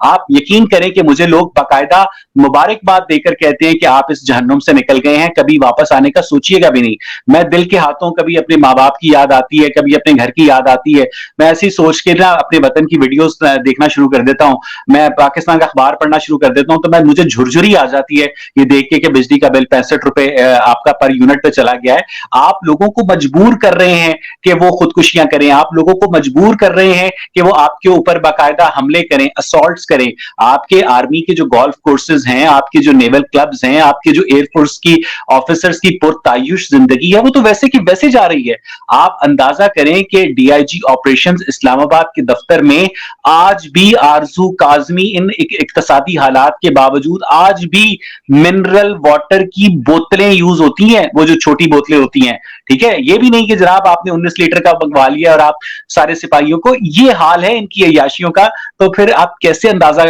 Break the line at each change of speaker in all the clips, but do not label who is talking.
आप यकीन करें कि मुझे लोग बाकायदा मुबारकबाद देकर कहते हैं कि आप इस जहन्नुम से निकल गए हैं, कभी वापस आने का सोचिएगा भी नहीं। मैं दिल के हाथों कभी अपने माँ बाप की याद आती है, कभी अपने घर की याद आती है, मैं ऐसी सोच के ना अपने वतन की वीडियोस देखना शुरू कर देता हूँ, मैं पाकिस्तान का अखबार पढ़ना शुरू कर देता हूँ, तो मैं मुझे झुरझुरी आ जाती है ये देख के कि बिजली का बिल 65 रुपए आपका पर यूनिट पे चला गया है। आप लोगों को मजबूर कर रहे हैं कि वो खुदकुशियां करें, आप लोगों को मजबूर कर रहे हैं कि वो आपके ऊपर बाकायदा हमले करें, असॉल्ट्स करें। आपके आर्मी के जो गोल्फ कोर्सेज हैं, आपके जो नेवल क्लब्स हैं, आपके जो एयरफोर्स की ऑफिसर्स की पुरतायुश जिंदगी है, वो तो वैसे की वैसे जा रही है। आप अंदाजा करें कि डीआईजी ऑपरेशंस इस्लामाबाद के दफ्तर में आज भी आरजू काजमी इन इक्तसादी हालात के बावजूद आज भी मिनरल वाटर की बोतलें यूज होती हैं, वो जो छोटी बोतलें होती हैं, ठीक है। ये भी नहीं कि जनाब आपने 19 लीटर का मंगवा लिया और आप सारे सिपाहियों को, ये हाल है इनकी अय्याशियों का। तो फिर आप कैसे अंदाजा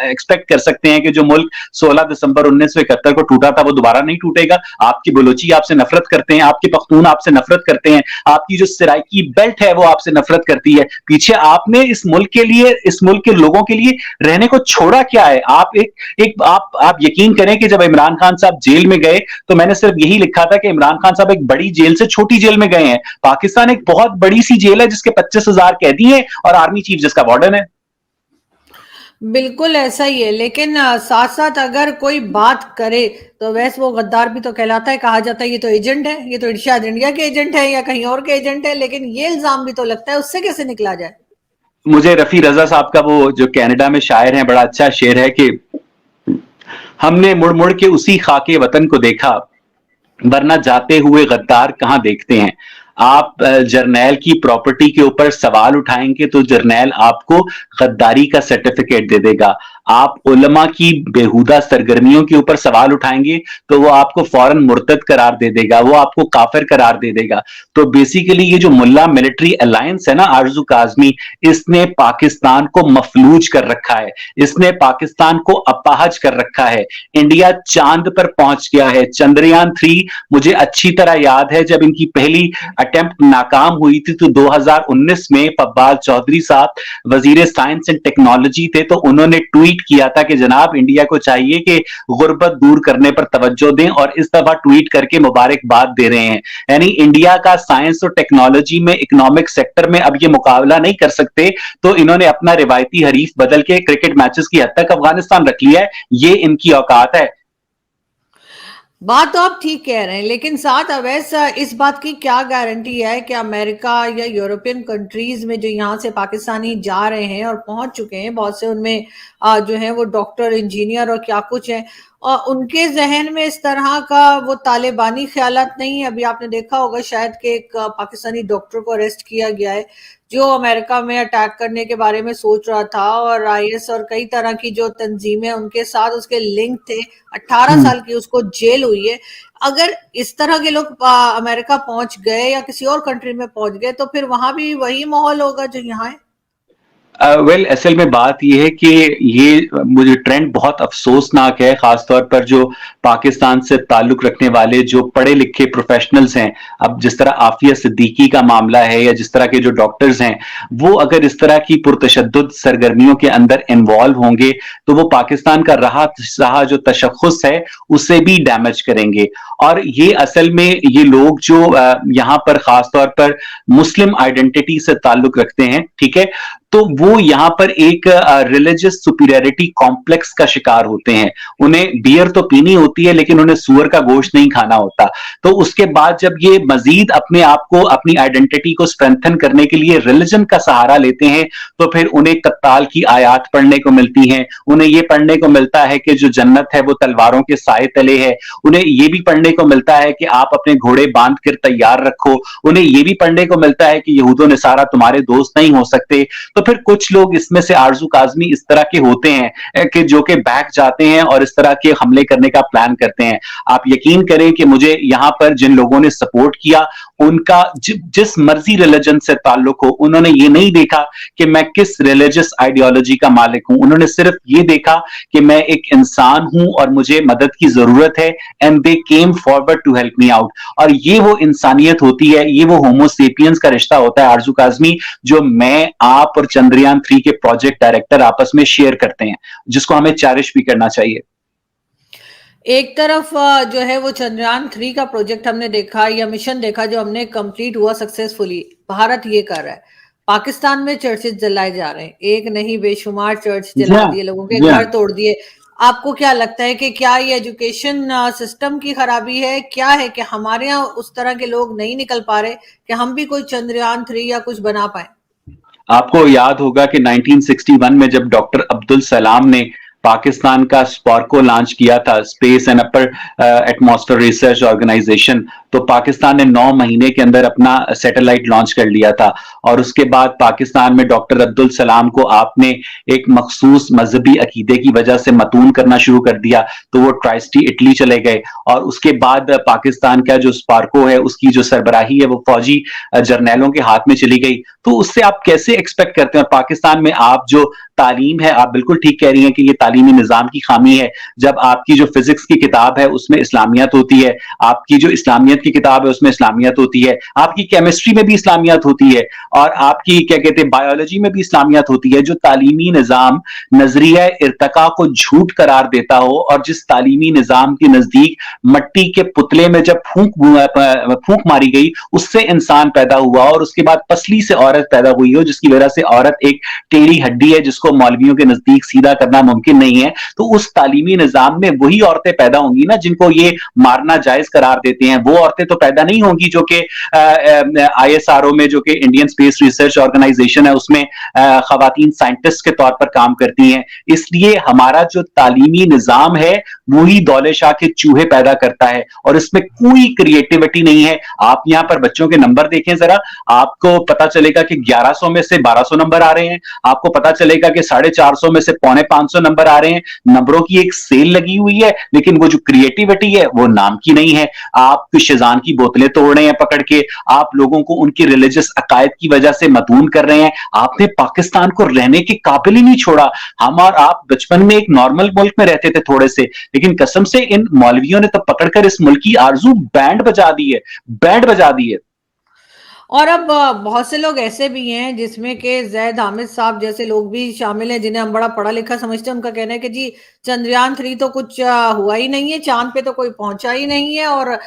एक्सपेक्ट कर सकते हैं कि जो मुल्क 16 दिसंबर 1971 को टूटा था वो दोबारा नहीं टूटेगा। आपकी बलोची आपसे नफरत करते हैं, आपके पख्तून आपसे नफरत करते हैं, आपकी जो सराइकी बेल्ट है वो आपसे नफरत करती है। पीछे आपने इस मुल्क के लिए, इस मुल्क के लोगों के लिए रहने को छोड़ा क्या है? आप यकीन करें कि जब इमरान खान साहब जेल में गए तो मैंने सिर्फ यही लिखा था कि इमरान खान साहब एक बड़ी जेल से छोटी जेल में गए हैं। पाकिस्तान एक बहुत बड़ी सी जेल है जिसके 25,000 कैदी हैं और आर्मी चीफ जिसका वार्डन है।
बिल्कुल ऐसा ही है, लेकिन साथ साथ अगर कोई बात करे तो वैसे वो गद्दार भी तो कहलाता है। कहा जाता है ये तो एजेंट है, ये तो शायद इंडिया के एजेंट है या कहीं और के एजेंट है, लेकिन ये इल्जाम भी तो लगता है, उससे कैसे निकला जाए?
मुझे रफी रजा साहब का वो जो कनाडा में शायर है, बड़ा अच्छा शेर है कि हमने मुड़ मुड़ के उसी खाके वतन को देखा, वरना जाते हुए गद्दार कहां देखते हैं। आप जर्नैल की प्रॉपर्टी के ऊपर सवाल उठाएंगे तो जर्नैल आपको गद्दारी का सर्टिफिकेट दे देगा। आप उलमा की बेहुदा सरगर्मियों के ऊपर सवाल उठाएंगे तो वो आपको फौरन मुर्तद करार दे देगा, वो आपको काफिर करार दे देगा। तो बेसिकली ये जो मुल्ला मिलिट्री अलायंस है ना, आरजू काजमी, इसने पाकिस्तान को मफलूज कर रखा है, इसने पाकिस्तान को अपाहज कर रखा है। इंडिया चांद पर पहुंच गया है। चंद्रयान 3, मुझे अच्छी तरह याद है जब इनकी पहली अटेम्प्ट नाकाम हुई थी तो 2019 में फब्बाल चौधरी साहब वजीर साइंस एंड टेक्नोलॉजी थे, तो उन्होंने ट्वीट किया था कि जनाब इंडिया को चाहिए कि गुर्बत दूर करने पर तवज्जो दें, और इस दफा ट्वीट करके मुबारकबाद दे रहे हैं। यानी इंडिया का साइंस और टेक्नोलॉजी में, इकोनॉमिक सेक्टर में अब ये मुकाबला नहीं कर सकते, तो इन्होंने अपना रिवायती हरीफ बदल के क्रिकेट मैचेस की हद तक अफगानिस्तान रख लिया है। ये इनकी औकात है।
बात तो आप ठीक कह रहे हैं, लेकिन साथ अवैस इस बात की क्या गारंटी है कि अमेरिका या यूरोपियन कंट्रीज में जो यहाँ से पाकिस्तानी जा रहे हैं और पहुंच चुके हैं, बहुत से उनमें जो है वो डॉक्टर, इंजीनियर और क्या कुछ है, और उनके जहन में इस तरह का वो तालिबानी ख्यालात नहीं है। अभी आपने देखा होगा शायद कि एक पाकिस्तानी डॉक्टर को अरेस्ट किया गया है जो अमेरिका में अटैक करने के बारे में सोच रहा था, और आईएस और कई तरह की जो तंजीमें उनके साथ उसके लिंक थे। 18 साल की उसको जेल हुई है। अगर इस तरह के लोग अमेरिका पहुंच गए या किसी और कंट्री में पहुंच गए तो फिर वहां भी वही माहौल होगा जो यहाँ है।
वेल असल में बात यह है कि ये मुझे ट्रेंड बहुत अफसोसनाक है, खासतौर पर जो पाकिस्तान से ताल्लुक रखने वाले जो पढ़े लिखे प्रोफेशनल्स हैं। अब जिस तरह आफिया सिद्दीकी का मामला है या जिस तरह के जो डॉक्टर्स हैं, वो अगर इस तरह की पुरतशद्दुद सरगर्मियों के अंदर इन्वॉल्व होंगे तो वो पाकिस्तान का रहा जो तशख्खुस है उसे भी डैमेज करेंगे। और ये असल में ये लोग जो यहाँ पर खासतौर पर मुस्लिम आइडेंटिटी से ताल्लुक रखते हैं, ठीक है, तो वो यहां पर एक रिलीजियस सुपीरियरिटी कॉम्प्लेक्स का शिकार होते हैं। उन्हें बियर तो पीनी होती है लेकिन उन्हें सुअर का गोश्त नहीं खाना होता। तो उसके बाद जब ये मजीद अपने आप को, अपनी आइडेंटिटी को स्ट्रेंथन करने के लिए रिलीजन का सहारा लेते हैं तो फिर उन्हें कत्ताल की आयात पढ़ने को मिलती हैं, उन्हें ये पढ़ने को मिलता है कि जो जन्नत है वो तलवारों के साए तले है, उन्हें ये भी पढ़ने को मिलता है कि आप अपने घोड़े बांध कर तैयार रखो, उन्हें ये भी पढ़ने को मिलता है कि यहूदो नसारा तुम्हारे दोस्त नहीं हो सकते। तो फिर कुछ लोग इसमें से आरजू काजमी इस तरह के होते हैं कि जो कि बैक जाते हैं और इस तरह के हमले करने का प्लान करते हैं। आप यकीन करें कि मुझे यहां पर जिन लोगों ने सपोर्ट किया उनका जिस मर्जी रिलीजन से ताल्लुक हो, उन्होंने ये नहीं देखा कि मैं किस रिलीजियस आइडियोलॉजी का मालिक हूं, उन्होंने सिर्फ ये देखा कि मैं एक इंसान हूं और मुझे मदद की जरूरत है, and they came forward to help me out. और ये वो इंसानियत होती है, ये वो होमो सेपियंस का रिश्ता होता है आरजू काजमी, जो मैं, आप और चंद्रयान 3 के प्रोजेक्ट डायरेक्टर आपस में शेयर करते हैं, जिसको हमें चेरिश भी करना चाहिए।
एक तरफ जो है वो चंद्रयान 3 का प्रोजेक्ट हमने देखा या मिशन देखा जो हमने कंप्लीट हुआ सक्सेसफुली, भारत ये कर रहा है। पाकिस्तान में चर्चेस जलाए जा रहे हैं, एक नहीं बेशुमार चर्च
जी
जला
हाँ,
दिए, लोगों के
जी हाँ।
घर तोड़ दिए। आपको क्या लगता है कि क्या ये एजुकेशन सिस्टम की खराबी है, क्या है कि हमारे यहाँ उस तरह के लोग नहीं निकल पा रहे कि हम भी कोई चंद्रयान 3 या कुछ बना पाए?
आपको याद होगा कि 1961 में जब डॉक्टर अब्दुल सलाम ने पाकिस्तान का स्पार्को लॉन्च किया था, space and upper atmosphere research organization, तो पाकिस्तान ने 9 महीने के अंदर अपना सैटेलाइट लॉन्च कर लिया था। और उसके बाद पाकिस्तान में डॉक्टर अब्दुल सलाम को आपने एक मखसूस मजहबी अकीदे की वजह से मतून करना शुरू कर दिया, तो वो ट्राइस्टी इटली चले गए। और उसके बाद पाकिस्तान का जो स्पार्को है उसकी जो सरबराही है वो फौजी जर्नैलों के हाथ में चली गई। तो उससे आप कैसे एक्सपेक्ट करते हैं? और पाकिस्तान में आप जो तालीम है, आप बिल्कुल ठीक कह रही हैं कि ये तालीमी निजाम की खामी है। जब आपकी जो फिजिक्स की किताब है उसमें इस्लामियत होती है, आपकी जो इस्लामियत की किताब है उसमें इस्लामियत होती है, आपकी केमिस्ट्री में भी इस्लामियत होती है, और आपकी क्या कहते हैं बायोलॉजी में भी इस्लामियत होती है। जो तालीमी निजाम नजरिया इर्तका को झूठ करार देता हो, और जिस तालीमी निजाम के नजदीक मट्टी के पुतले में जब फूंक मारी गई उससे इंसान पैदा हुआ, और उसके बाद पसली से औरत पैदा हुई हो, जिसकी वजह से औरत एक टेढ़ी हड्डी है जिसको मौलवियों के नजदीक सीधा करना मुमकिन नहीं है। तो उस तालीमी निजाम में वही औरतें पैदा होंगी ना जिनको ये मारना जायज करार देते हैं। वो औरतें तो पैदा नहीं होंगी जो कि ISRO में, जो कि इंडियन स्पेस रिसर्च ऑर्गेनाइजेशन है, उसमें खवातीन साइंटिस्ट के तौर पर काम करती हैं। इसलिए हमारा जो तालीमी निजाम है वही दौले शाह के चूहे पैदा करता है, और इसमें कोई क्रिएटिविटी नहीं है। आप यहां पर बच्चों के नंबर देखें जरा, आपको पता चलेगा कि 1100 में से 1200 नंबर आ रहे हैं, आपको पता चलेगा कि 450 में से 450 नंबर आ रहे हैं। नंबरों की एक सेल लगी हुई है, लेकिन वो जो क्रिएटिविटी है वो नाम की नहीं है। आप शिजान की बोतलें तोड़ रहे हैं पकड़ के, आप लोगों को उनकी रिलीजियस अकायद की वजह से मतून कर रहे हैं। आपने पाकिस्तान को रहने के काबिल ही नहीं छोड़ा। हम और आप बचपन में एक नॉर्मल मुल्क में रहते थे थोड़े से, लेकिन कसम से इन मौलवियों ने तो पकड़कर इस मुल्क की आरजू बैंड बजा दी है, बैंड बजा दी है।
और अब बहुत से लोग ऐसे भी हैं जिसमें कि जैद हामिद साहब जैसे लोग भी शामिल हैं जिन्हें हम बड़ा पढ़ा लिखा समझते हैं। उनका कहना है कि जी चंद्रयान 3 तो कुछ हुआ ही नहीं है, चांद पे तो कोई पहुंचा ही नहीं है, और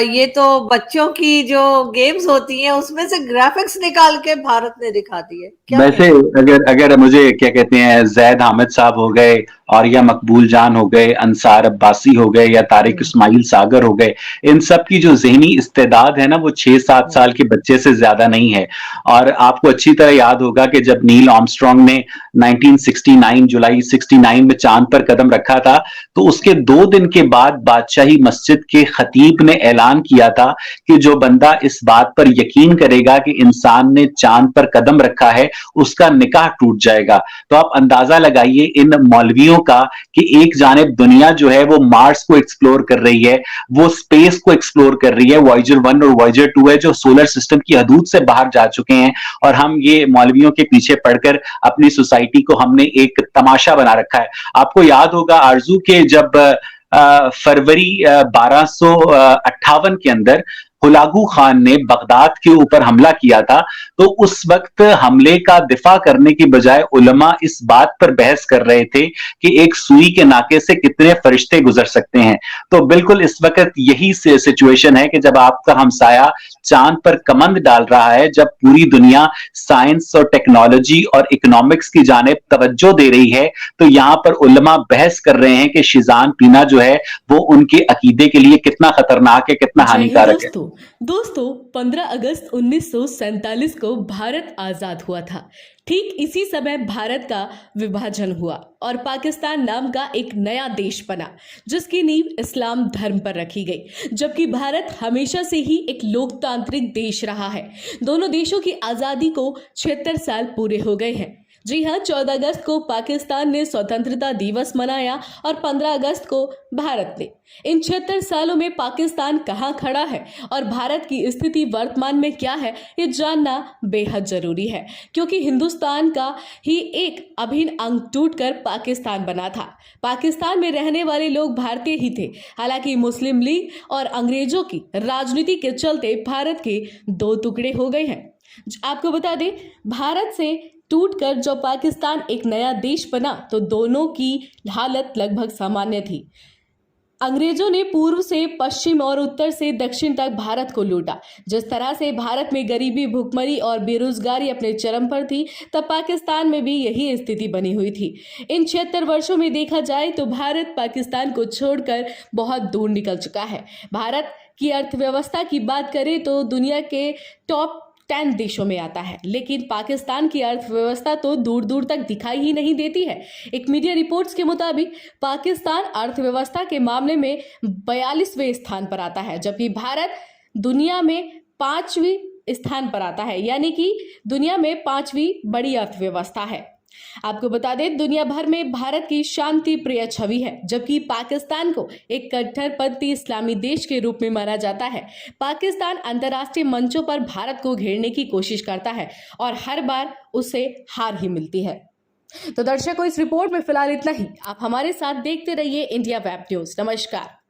ये तो बच्चों की जो गेम्स होती हैं उसमें से ग्राफिक्स निकाल के भारत ने दिखा दी है। क्या
वैसे
कहें?
अगर अगर मुझे क्या कहते हैं जैद हामिद साहब हो गए, और या मकबूल जान हो गए, अंसार अब्बासी हो गए, या तारिक इस्माइल सागर हो गए, इन सब की जो जहनी इस्तेदाद है ना वो 6-7 साल के बच्चे से ज्यादा नहीं है। और आपको अच्छी तरह याद होगा कि जब नील आर्मस्ट्रांग ने 1969 जुलाई 69 में चांद पर कदम रखा था, तो उसके 2 दिन के बाद बादशाही मस्जिद के खतीब ने ऐलान किया था कि जो बंदा इस बात पर यकीन करेगा कि इंसान ने चांद पर कदम रखा है उसका निकाह टूट जाएगा। तो आप अंदाजा लगाइए इन मौलवियों का कि एक जानिब दुनिया जो है वो मार्स को एक्सप्लोर कर रही है, वो स्पेस को एक्सप्लोर कर रही है, वॉयेजर 1 और वॉयेजर 2 है जो सोलर सिस्टम की हदूद से बाहर जा चुके हैं, और हम ये मौलवियों के पीछे पड़कर अपनी सोसाइटी को हमने एक तमाशा बना रखा है। आपको याद होगा आरजू के जब फरवरी 1258 के अंदर हुलागू खान ने बगदाद के ऊपर हमला किया था, तो उस वक्त हमले का दिफा करने की बजाय उलमा इस बात पर बहस कर रहे थे कि एक सुई के नाके से कितने फरिश्ते गुजर सकते हैं। तो बिल्कुल इस वक्त यही सिचुएशन है कि जब आपका हमसाया चांद पर कमंद डाल रहा है, जब पूरी दुनिया साइंस और टेक्नोलॉजी और इकोनॉमिक्स की जानिब तवज्जो दे रही है, तो यहां पर उलमा बहस कर रहे हैं कि शिजान पीना जो है वो उनके अकीदे के लिए कितना खतरनाक है, कितना हानिकारक है।
दोस्तों 15 अगस्त 1947 को भारत आजाद हुआ था। ठीक इसी समय भारत का विभाजन हुआ और पाकिस्तान नाम का एक नया देश बना, जिसकी नींव इस्लाम धर्म पर रखी गई। जबकि भारत हमेशा से ही एक लोकतांत्रिक देश रहा है। दोनों देशों की आजादी को 76 साल पूरे हो गए हैं। जी हाँ, 14 अगस्त को पाकिस्तान ने स्वतंत्रता दिवस मनाया और 15 अगस्त को भारत ने। इन 76 सालों में पाकिस्तान कहाँ खड़ा है और भारत की स्थिति वर्तमान में क्या है, ये जानना बेहद जरूरी है, क्योंकि हिंदुस्तान का ही एक अभिन्न अंग टूटकर पाकिस्तान बना था। पाकिस्तान में रहने वाले लोग भारतीय ही थे। हालांकि मुस्लिम लीग और अंग्रेजों की राजनीति के चलते भारत के 2 टुकड़े हो गए हैं। आपको बता दें, भारत से टूटकर जब पाकिस्तान एक नया देश बना तो दोनों की हालत लगभग सामान्य थी। अंग्रेजों ने पूर्व से पश्चिम और उत्तर से दक्षिण तक भारत को लूटा। जिस तरह से भारत में गरीबी, भुखमरी और बेरोजगारी अपने चरम पर थी, तब पाकिस्तान में भी यही स्थिति बनी हुई थी। इन 76 वर्षों में देखा जाए तो भारत पाकिस्तान को छोड़कर बहुत दूर निकल चुका है। भारत की अर्थव्यवस्था की बात करें तो दुनिया के टॉप 10 देशों में आता है, लेकिन पाकिस्तान की अर्थव्यवस्था तो दूर दूर तक दिखाई ही नहीं देती है। एक मीडिया रिपोर्ट्स के मुताबिक पाकिस्तान अर्थव्यवस्था के मामले में 42वें स्थान पर आता है, जबकि भारत दुनिया में 5वें स्थान पर आता है, यानी कि दुनिया में 5वीं बड़ी अर्थव्यवस्था है। आपको बता दें, दुनिया भर में भारत की शांति प्रिय छवि है, जबकि पाकिस्तान को एक कट्टरपंथी इस्लामी देश के रूप में माना जाता है। पाकिस्तान अंतर्राष्ट्रीय मंचों पर भारत को घेरने की कोशिश करता है और हर बार उसे हार ही मिलती है। तो दर्शकों, इस रिपोर्ट में फिलहाल इतना ही। आप हमारे साथ देखते रहिए इंडिया वेब न्यूज। नमस्कार।